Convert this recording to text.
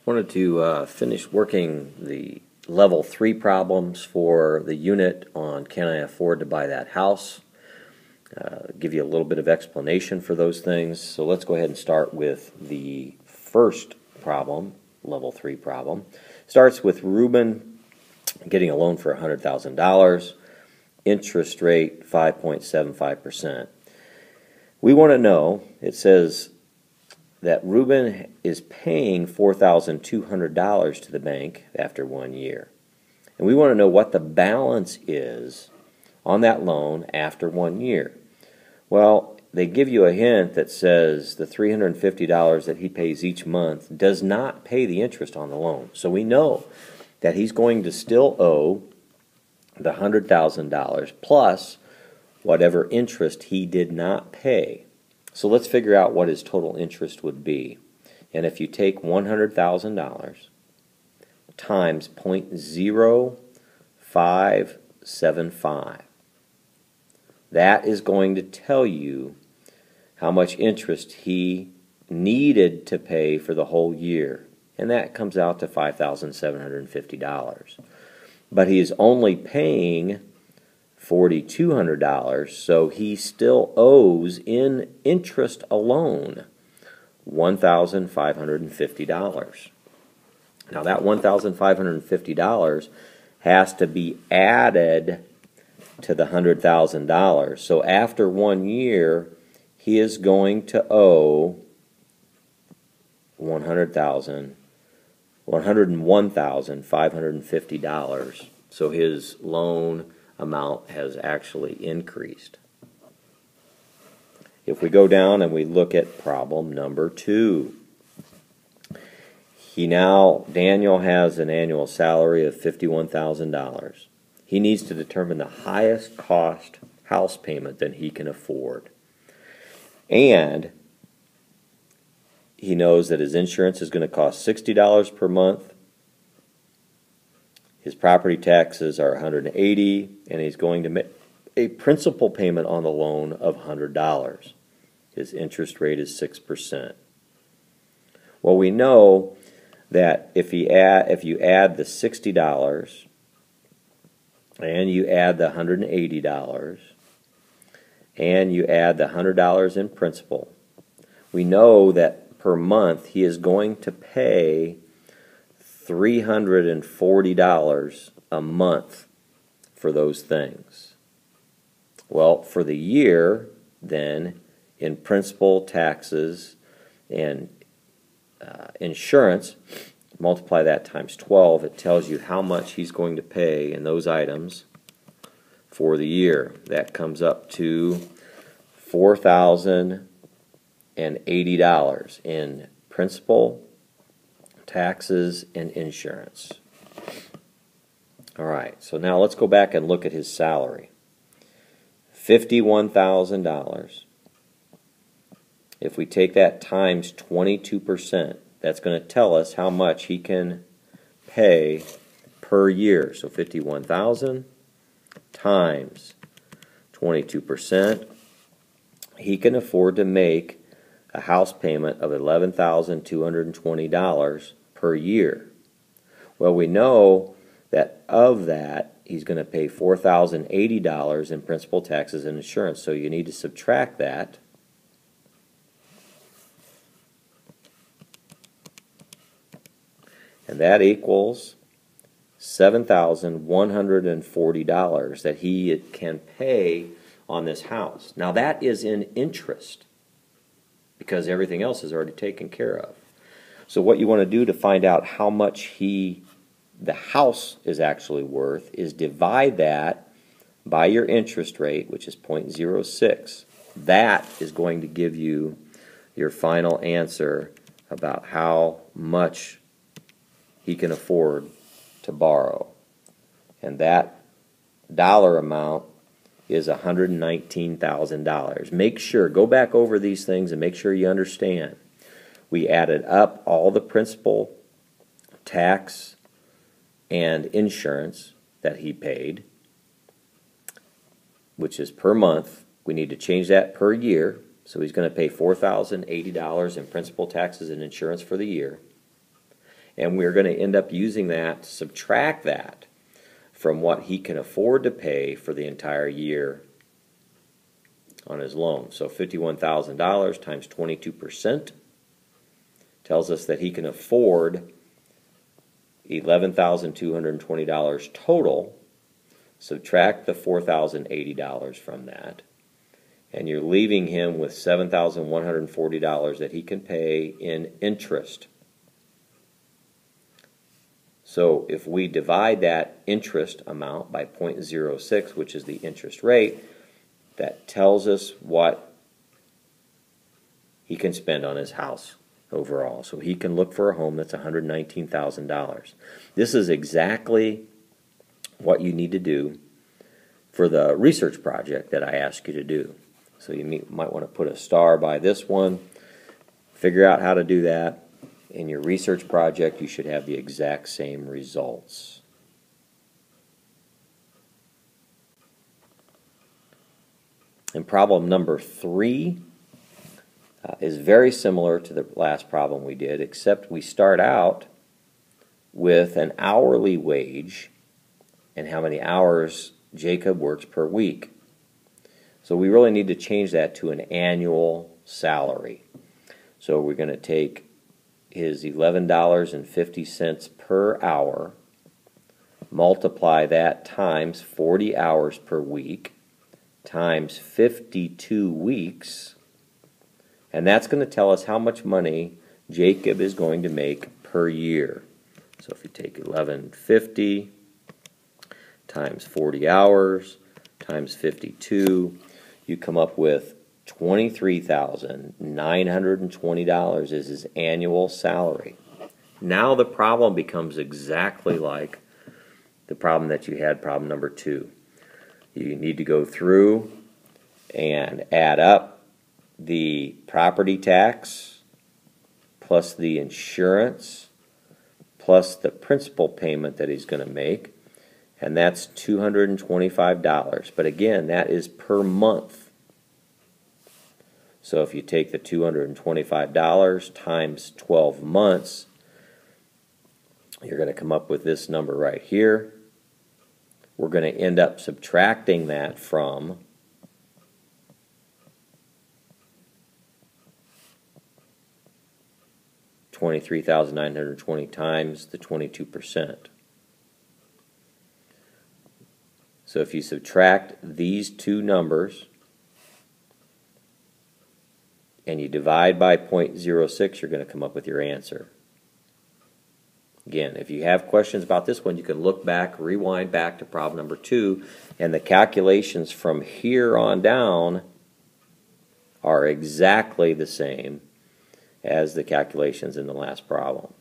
Wanted to finish working the level 3 problems for the unit on can I afford to buy that house. Give you a little bit of explanation for those things. So let's go ahead and start with the first problem, level 3 problem. Starts with Ruben getting a loan for $100,000, interest rate 5.75%. We want to know, it says that Ruben is paying $4,200 to the bank after 1 year. And we want to know what the balance is on that loan after 1 year. Well, they give you a hint that says the $350 that he pays each month does not pay the interest on the loan. So we know that he's going to still owe the $100,000 plus whatever interest he did not pay. So let's figure out what his total interest would be. And if you take $100,000 times 0.0575, that is going to tell you how much interest he needed to pay for the whole year. And that comes out to $5,750. But he is only paying $4,200, so he still owes in interest alone $1,550. Now that $1,550 has to be added to the $100,000. So after 1 year, he is going to owe $101,550. So his loan amount has actually increased. If we go down and we look at problem number 2, Daniel has an annual salary of $51,000. He needs to determine the highest cost house payment that he can afford. And he knows that his insurance is going to cost $60 per month. His property taxes are $180, and he's going to make a principal payment on the loan of $100. His interest rate is 6%. Well, we know that if you add the $60 and you add the $180 and you add the $100 in principal, we know that per month he is going to pay $340 a month for those things. Well, for the year, then, in principal, taxes, and insurance, multiply that times 12, it tells you how much he's going to pay in those items for the year. That comes up to $4,080 in principal, taxes, and insurance. All right, so now let's go back and look at his salary. $51,000. If we take that times 22%, that's going to tell us how much he can pay per year. So $51,000 times 22%, he can afford to make a house payment of $11,220 per year. Well, we know that of that, he's going to pay $4,080 in principal, taxes, and insurance. So you need to subtract that. And that equals $7,140 that he can pay on this house. Now that is in interest, because everything else is already taken care of. So what you want to do to find out how much the house is actually worth is divide that by your interest rate, which is 0.06. That is going to give you your final answer about how much he can afford to borrow. And that dollar amount is $119,000. Make sure, go back over these things and make sure you understand. We added up all the principal, tax, and insurance that he paid, which is per month. We need to change that per year. So he's going to pay $4,080 in principal, taxes, and insurance for the year. And we're going to end up using that to subtract that from what he can afford to pay for the entire year on his loan. So $51,000 times 22% tells us that he can afford $11,220 total. Subtract the $4,080 from that, and you're leaving him with $7,140 that he can pay in interest. So if we divide that interest amount by 0.06, which is the interest rate, that tells us what he can spend on his house overall. So he can look for a home that's $119,000. This is exactly what you need to do for the research project that I asked you to do. So you might want to put a star by this one, figure out how to do that. In your research project, you should have the exact same results. And problem number 3 is very similar to the last problem we did, except we start out with an hourly wage and how many hours Jacob works per week. So we really need to change that to an annual salary. So we're going to take his $11.50 per hour, multiply that times 40 hours per week, times 52 weeks, and that's going to tell us how much money Jacob is going to make per year. So if you take $11.50 times 40 hours times 52, you come up with $23,920 is his annual salary. Now the problem becomes exactly like the problem that you had, problem number 2. You need to go through and add up the property tax plus the insurance plus the principal payment that he's going to make, and that's $225. But again, that is per month. So if you take the $225 times 12 months, you're going to come up with this number right here. We're going to end up subtracting that from $23,920 times the 22%. So if you subtract these two numbers and you divide by 0.06, you're going to come up with your answer. Again, if you have questions about this one, you can look back, rewind back to problem number 2, and the calculations from here on down are exactly the same as the calculations in the last problem.